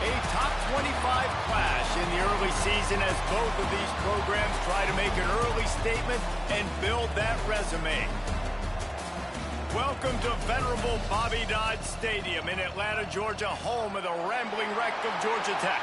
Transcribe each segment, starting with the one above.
A top 25 clash in the early season as both of these programs try to make an early statement and build that resume. Welcome to venerable Bobby Dodd Stadium in Atlanta, Georgia, home of the rambling wreck of Georgia Tech.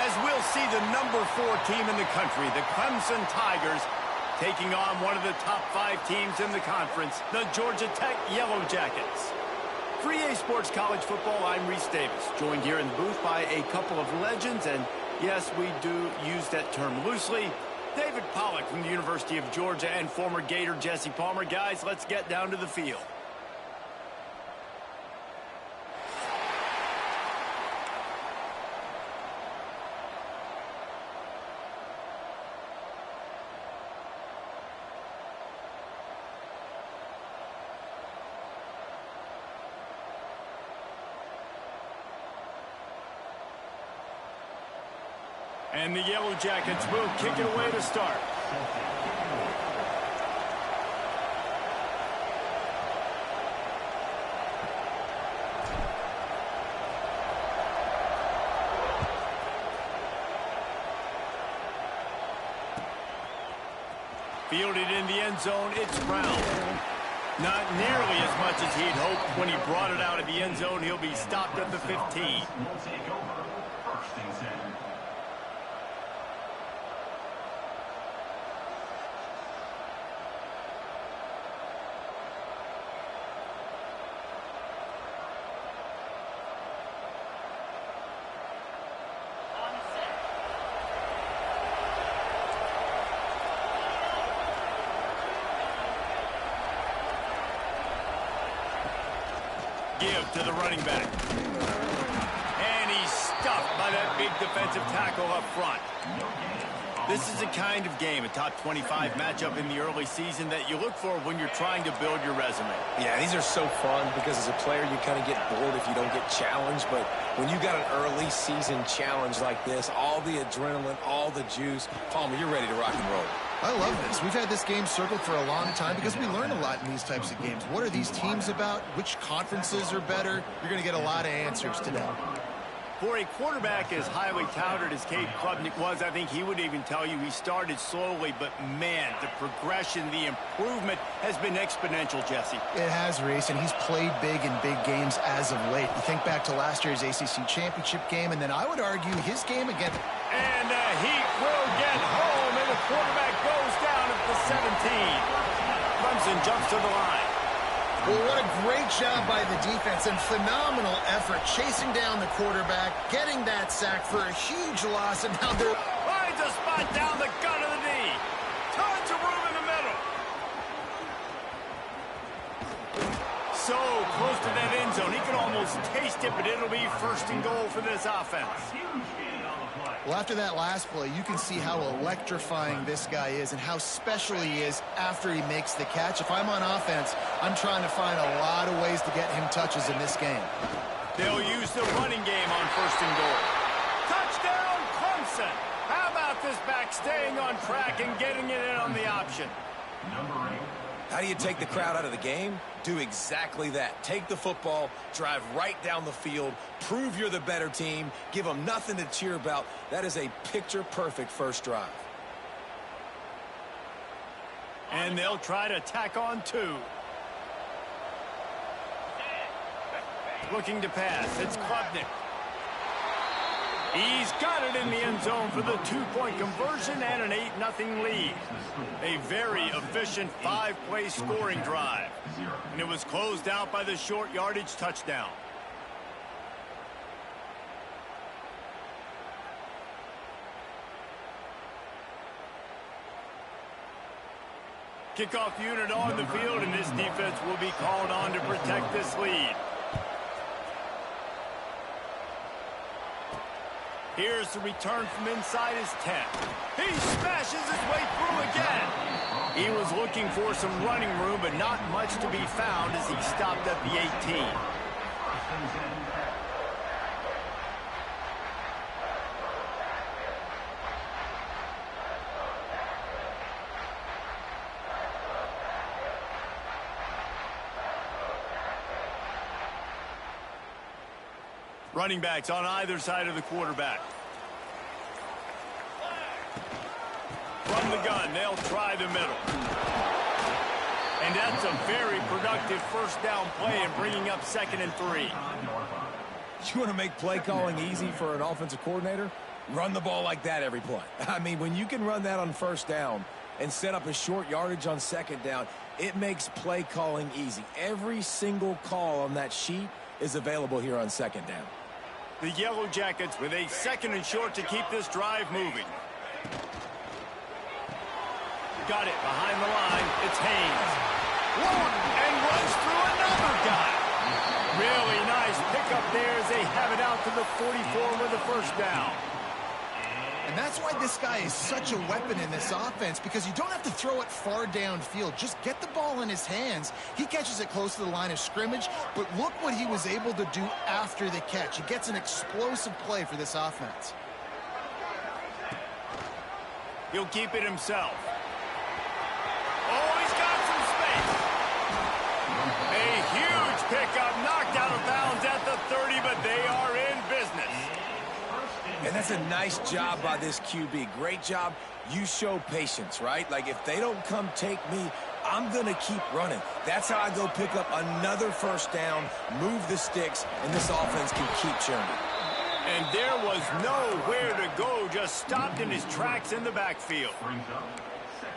As we'll see the number 4 team in the country, the Clemson Tigers, taking on one of the top 5 teams in the conference, the Georgia Tech Yellow Jackets. For EA Sports College Football, I'm Reese Davis, joined here in the booth by a couple of legends, and yes, we do use that term loosely. David Pollack from the University of Georgia and former Gator Jesse Palmer. Guys, let's get down to the field. And the Yellow Jackets will kick it away to start. Fielded in the end zone, it's Brown. Not nearly as much as he'd hoped. When he brought it out of the end zone, he'll be stopped at the 15. Give to the running back. And he's stuffed by that big defensive tackle up front. This is the kind of game, a top 25 matchup in the early season, that you look for when you're trying to build your resume. Yeah, these are so fun because as a player, you kind of get bored if you don't get challenged. But when you got an early season challenge like this, all the adrenaline, all the juice, Palmer, you're ready to rock and roll. I love this. We've had this game circled for a long time because we learn a lot in these types of games. What are these teams about? Which conferences are better? You're going to get a lot of answers today. For a quarterback as highly touted as Cade Klubnik was, I think he would even tell you he started slowly, but man, the progression, the improvement has been exponential, Jesse. It has, Reese, and he's played big in big games as of late. You think back to last year's ACC championship game, and then I would argue his game against... And he will get home, and the quarterback goes down at the 17. Clemson jumps to the line. Well, what a great job by the defense and phenomenal effort chasing down the quarterback, getting that sack for a huge loss, and now they're... Finds a spot down the gut of the knee. Tons of room in the middle. So close to that end zone. He can almost taste it, but it'll be first and goal for this offense. Well, after that last play, you can see how electrifying this guy is and how special he is after he makes the catch. If I'm on offense, I'm trying to find a lot of ways to get him touches in this game. They'll use the running game on first and goal. Touchdown, Clemson! How about this back staying on track and getting it in on the option? Number 8. How do you take the crowd out of the game? Do exactly that. Take the football, drive right down the field, prove you're the better team, give them nothing to cheer about. That is a picture-perfect first drive. And they'll try to tack on 2. Looking to pass. It's Klubnik. He's got it in the end zone for the 2-point conversion and an 8-0 lead. A very efficient 5-play scoring drive. And it was closed out by the short yardage touchdown. Kickoff unit on the field, and this defense will be called on to protect this lead. Here's the return from inside his 10. He smashes his way through again. He was looking for some running room, but not much to be found as he stopped at the 18. Running backs on either side of the quarterback. From the gun, they'll try the middle. And that's a very productive first down play and bringing up 2nd and 3. You want to make play calling easy for an offensive coordinator? Run the ball like that every play. I mean, when you can run that on first down and set up a short yardage on 2nd down, it makes play calling easy. Every single call on that sheet is available here on 2nd down. The Yellow Jackets with a 2nd and short to keep this drive moving. Got it behind the line. It's Haynes. And runs through another guy. Really nice pickup there as they have it out to the 44 with a first down. And that's why this guy is such a weapon in this offense, because you don't have to throw it far downfield. Just get the ball in his hands. He catches it close to the line of scrimmage, but look what he was able to do after the catch. He gets an explosive play for this offense. He'll keep it himself. Oh, he's got some space. A huge pickup, knocked out of bounds at the 30, but they are in business. And that's a nice job by this QB. Great job. You show patience, right? Like, if they don't come take me, I'm going to keep running. That's how I go pick up another first down, move the sticks, and this offense can keep churning. And there was nowhere to go, just stopped in his tracks in the backfield.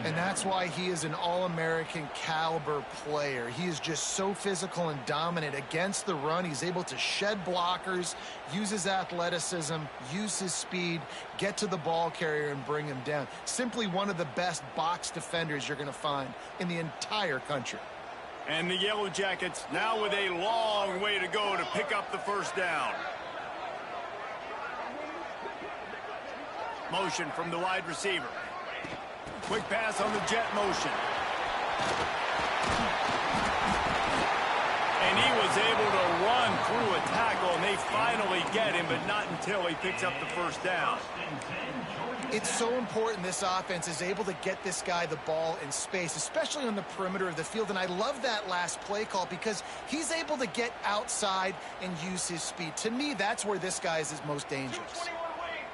And that's why he is an All-American caliber player. He is just so physical and dominant against the run. He's able to shed blockers, use his athleticism, use his speed, get to the ball carrier and bring him down. Simply one of the best box defenders you're going to find in the entire country. And the Yellow Jackets now with a long way to go to pick up the first down. Motion from the wide receiver. Quick pass on the jet motion. And he was able to run through a tackle, and they finally get him, but not until he picks up the first down. It's so important this offense is able to get this guy the ball in space, especially on the perimeter of the field. And I love that last play call because he's able to get outside and use his speed. To me, that's where this guy is his most dangerous.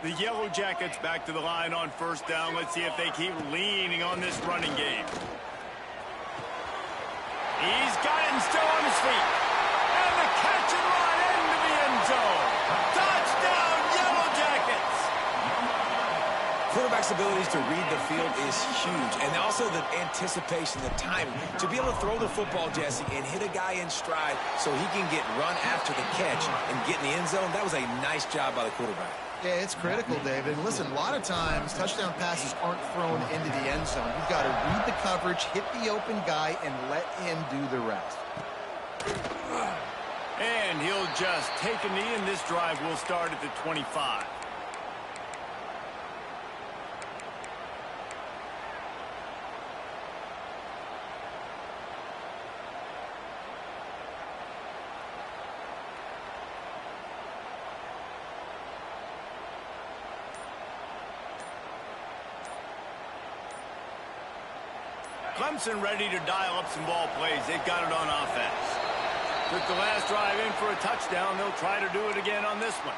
The Yellow Jackets back to the line on first down. Let's see if they keep leaning on this running game. He's got him still on his feet. And the catch and run into the end zone. Touchdown, Yellow Jackets! Quarterback's abilities to read the field is huge. And also the anticipation, the timing. To be able to throw the football, Jesse, and hit a guy in stride so he can get run after the catch and get in the end zone, that was a nice job by the quarterback. Yeah, it's critical, David. Listen, a lot of times touchdown passes aren't thrown into the end zone. You've got to read the coverage, hit the open guy, and let him do the rest. And he'll just take a knee, and this drive will start at the 25. Clemson ready to dial up some ball plays. They've got it on offense. Took the last drive in for a touchdown. They'll try to do it again on this one.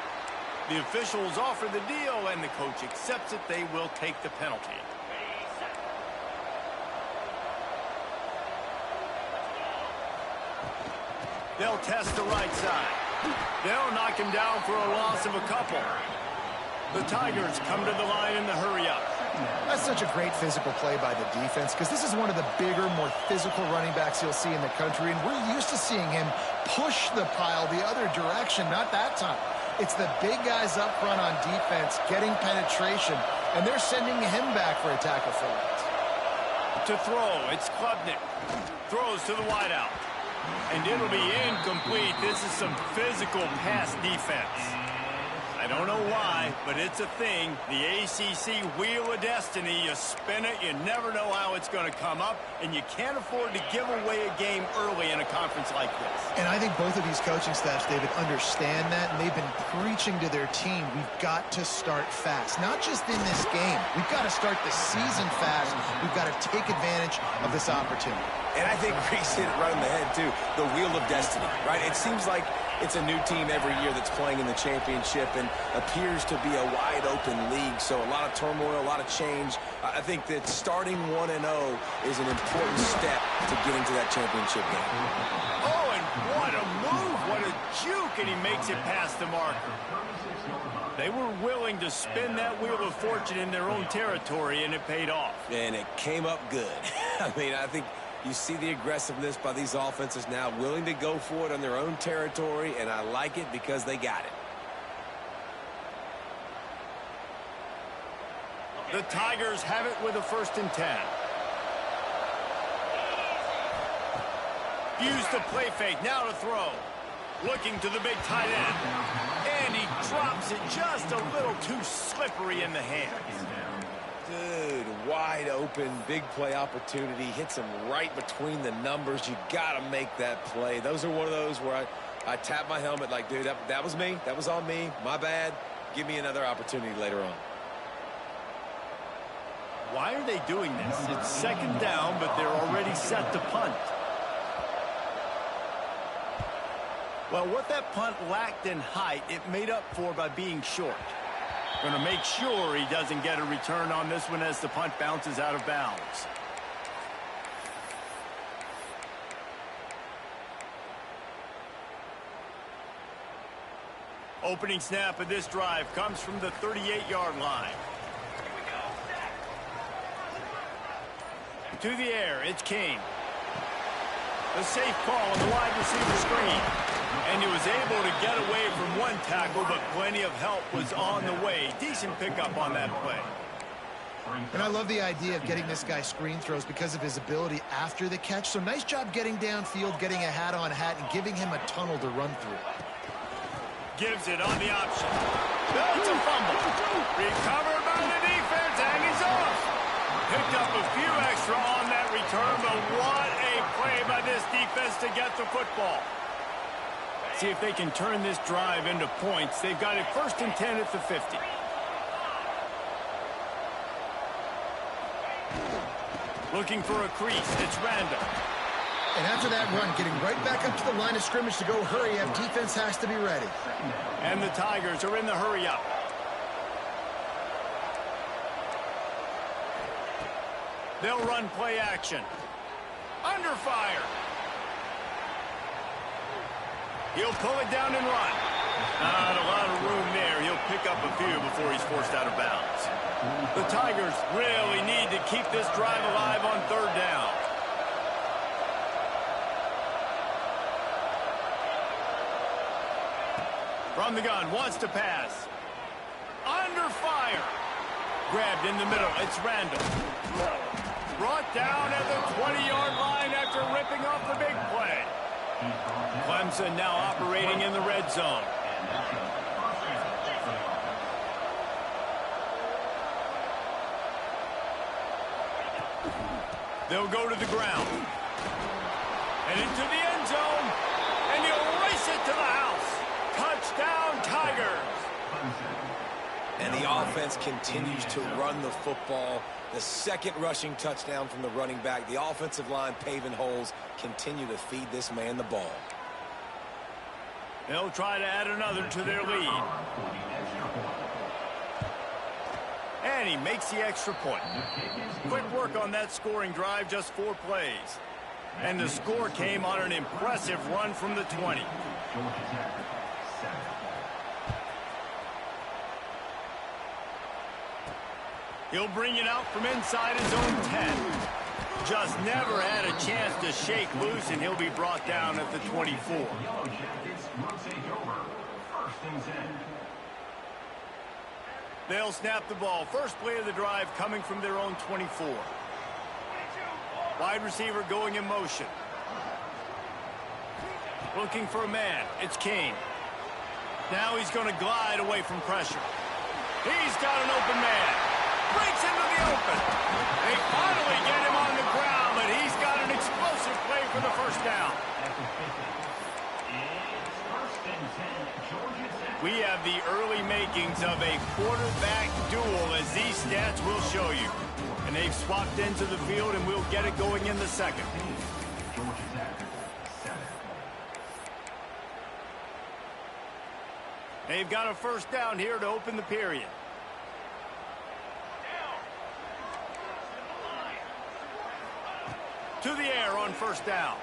The officials offer the deal, and the coach accepts it. They will take the penalty. They'll test the right side. They'll knock him down for a loss of a couple. The Tigers come to the line in the hurry-up. That's such a great physical play by the defense because this is one of the bigger, more physical running backs you'll see in the country, and we're used to seeing him push the pile the other direction. Not that time. It's the big guys up front on defense getting penetration, and they're sending him back for a tackle for it. To throw, it's Klubnik. Throws to the wideout. And it'll be incomplete. This is some physical pass defense. I don't know why, but it's a thing. The ACC Wheel of Destiny, you spin it, you never know how it's going to come up, and you can't afford to give away a game early in a conference like this. And I think both of these coaching staffs, David, understand that, and they've been preaching to their team, we've got to start fast. Not just in this game. We've got to start the season fast. We've got to take advantage of this opportunity. And I think Reese hit it right on the head, too. The Wheel of Destiny, right? It seems like It's a new team every year that's playing in the championship and appears to be a wide-open league, so a lot of turmoil, a lot of change. I think that starting 1-0 is an important step to getting to that championship game. Oh, and what a move, what a juke, and he makes it past the marker. They were willing to spin that wheel of fortune in their own territory, and it paid off. And it came up good. I mean, I think you see the aggressiveness by these offenses now, willing to go for it on their own territory, and I like it because they got it. The Tigers have it with a 1st and 10. Use the play fake, now to throw. Looking to the big tight end. And he drops it just a little too slippery in the hands. Dude, wide open, big play opportunity. Hits him right between the numbers. You got to make that play. Those are one of those where I tap my helmet like, dude, that was me. That was on me. My bad. Give me another opportunity later on. Why are they doing this? It's 2nd down, but they're already set to punt. Well, what that punt lacked in height, it made up for by being short. Going to make sure he doesn't get a return on this one as the punt bounces out of bounds. Opening snap of this drive comes from the 38-yard line. To the air, it's King. A safe call on the wide receiver screen. And he was able to get away from one tackle, but plenty of help was on the way. Decent pickup on that play. And I love the idea of getting this guy screen throws because of his ability after the catch. So nice job getting downfield, getting a hat-on-hat, and giving him a tunnel to run through. Gives it on the option. That's a fumble. Recovered by the defense, and he's off. Picked up a few extra on that return, but what a play by this defense to get the football. See if they can turn this drive into points. They've got it 1st and 10 at the 50. Looking for a crease. It's Randall. And after that run, getting right back up to the line of scrimmage to go hurry up, defense has to be ready. And the Tigers are in the hurry up. They'll run play action. Under fire. He'll pull it down and run. Not a lot of room there. He'll pick up a few before he's forced out of bounds. The Tigers really need to keep this drive alive on 3rd down. From the gun, wants to pass. Under fire. Grabbed in the middle. It's Randall. Brought down at the 20-yard line after ripping off the big play. Clemson now operating in the red zone. They'll go to the ground. And into the end zone. And he'll race it to the house. Touchdown, Tigers. And the offense continues to run the football. The 2nd rushing touchdown from the running back. The offensive line paving holes. Continue to feed this man the ball. They'll try to add another to their lead. And he makes the extra point. Quick work on that scoring drive, just 4 plays. And the score came on an impressive run from the 20. He'll bring it out from inside his own 10. Just never had a chance to shake loose, and he'll be brought down at the 24. They'll snap the ball. First play of the drive coming from their own 24. Wide receiver going in motion. Looking for a man. It's Kane. Now he's going to glide away from pressure. He's got an open man. Breaks into the open. They finally get him on the ground, but he's got an explosive play for the 1st down. We have the early makings of a quarterback duel, as these stats will show you. And they've swapped into the field, and we'll get it going in the 2nd. They've got a first down here to open the period. To the air on first down.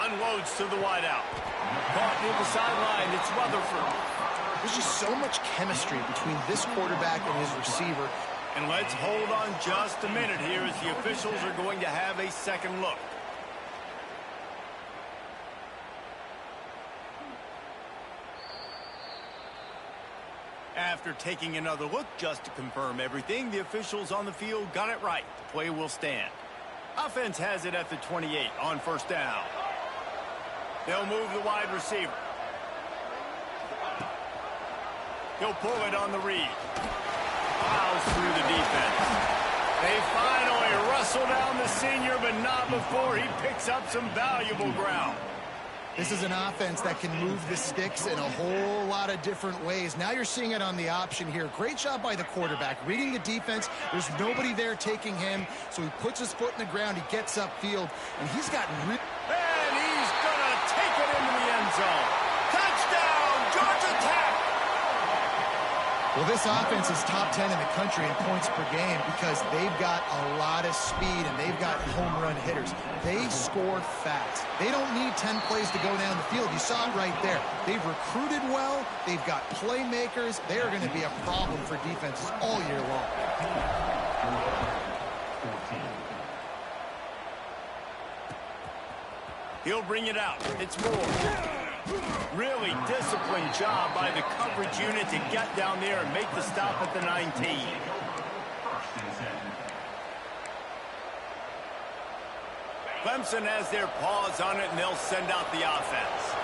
Unloads to the wideout. Caught near the sideline. It's Rutherford. There's just so much chemistry between this quarterback and his receiver. And let's hold on just a minute here as the officials are going to have a second look. After taking another look just to confirm everything, the officials on the field got it right. The play will stand. Offense has it at the 28 on first down. They'll move the wide receiver. He'll pull it on the read. Plows through the defense. They finally wrestle down the senior, but not before he picks up some valuable ground. This is an offense that can move the sticks in a whole lot of different ways. Now you're seeing it on the option here. Great job by the quarterback. Reading the defense, there's nobody there taking him, so he puts his foot in the ground, he gets upfield, and he's got... And he's going to take it into the end zone. Touchdown, Georgia Tech! Well, this offense is top 10 in the country in points per game because they've got a lot of speed and they've got home run hitters. They score fast. They don't need 10 plays to go down the field. You saw it right there. They've recruited well. They've got playmakers. They are going to be a problem for defenses all year long. He'll bring it out. It's Moore. Really disciplined job by the coverage unit to get down there and make the stop at the 19. Clemson has their paws on it, and they'll send out the offense.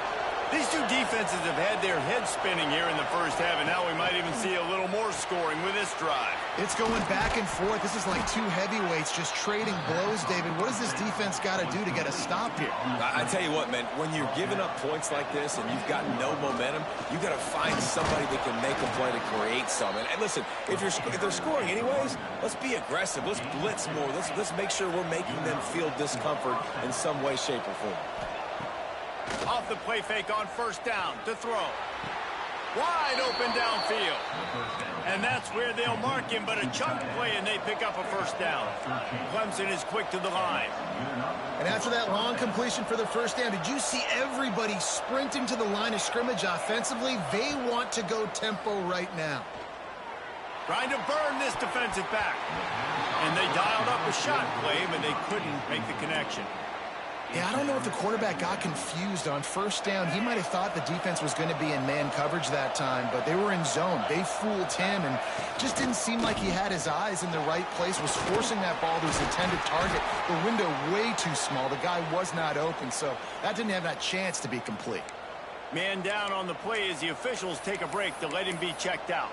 These two defenses have had their heads spinning here in the first half, and now we might even see a little more scoring with this drive. It's going back and forth. This is like two heavyweights just trading blows, David. What does this defense got to do to get a stop here? I tell you what, man, when you're giving up points like this and you've got no momentum, you got to find somebody that can make a play to create some. And listen, if they're scoring anyways, let's be aggressive. Let's blitz more. Let's make sure we're making them feel discomfort in some way, shape, or form. Off the play fake on first down to throw. Wide open downfield. And that's where they'll mark him, but a chunk play and they pick up a first down. Clemson is quick to the line. And after that long completion for the first down, did you see everybody sprinting to the line of scrimmage offensively? They want to go tempo right now. Trying to burn this defensive back. And they dialed up a shot play, but they couldn't make the connection. Yeah, I don't know if the quarterback got confused on first down. He might have thought the defense was going to be in man coverage that time, but they were in zone. They fooled him and just didn't seem like he had his eyes in the right place, was forcing that ball to his intended target. The window way too small. The guy was not open, so that didn't have that chance to be complete. Man down on the play as the officials take a break to let him be checked out.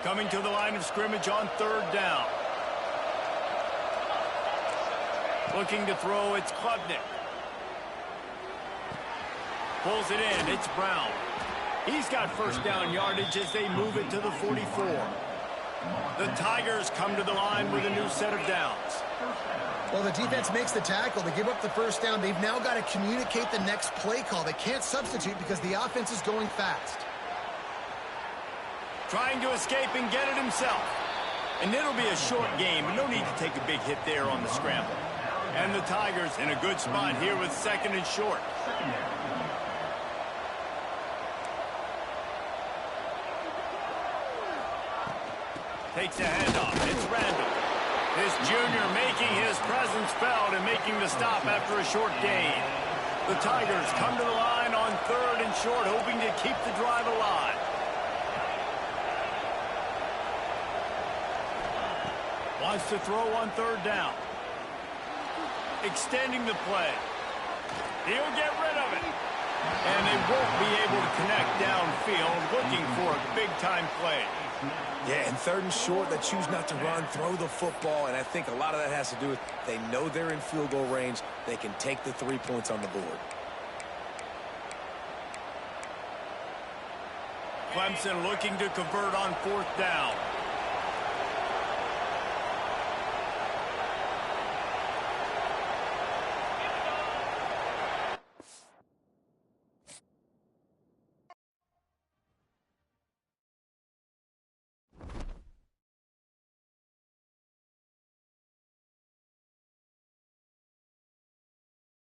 Coming to the line of scrimmage on third down. Looking to throw, it's Klubnik. Pulls it in, it's Brown. He's got first down yardage as they move it to the 44. The Tigers come to the line with a new set of downs. Well, the defense makes the tackle. They give up the first down. They've now got to communicate the next play call. They can't substitute because the offense is going fast. Trying to escape and get it himself. And it'll be a short game, but no need to take a big hit there on the scramble. And the Tigers in a good spot here with second and short. Takes a handoff. It's Randall. This junior making his presence felt and making the stop after a short gain. The Tigers come to the line on third and short, hoping to keep the drive alive. Wants to throw on third down. Extending the play. He'll get rid of it. And they won't be able to connect downfield, looking for a big-time play. Yeah, and third and short, they choose not to run, throw the football, and I think a lot of that has to do with they know they're in field goal range. They can take the 3 points on the board. Clemson looking to convert on fourth down.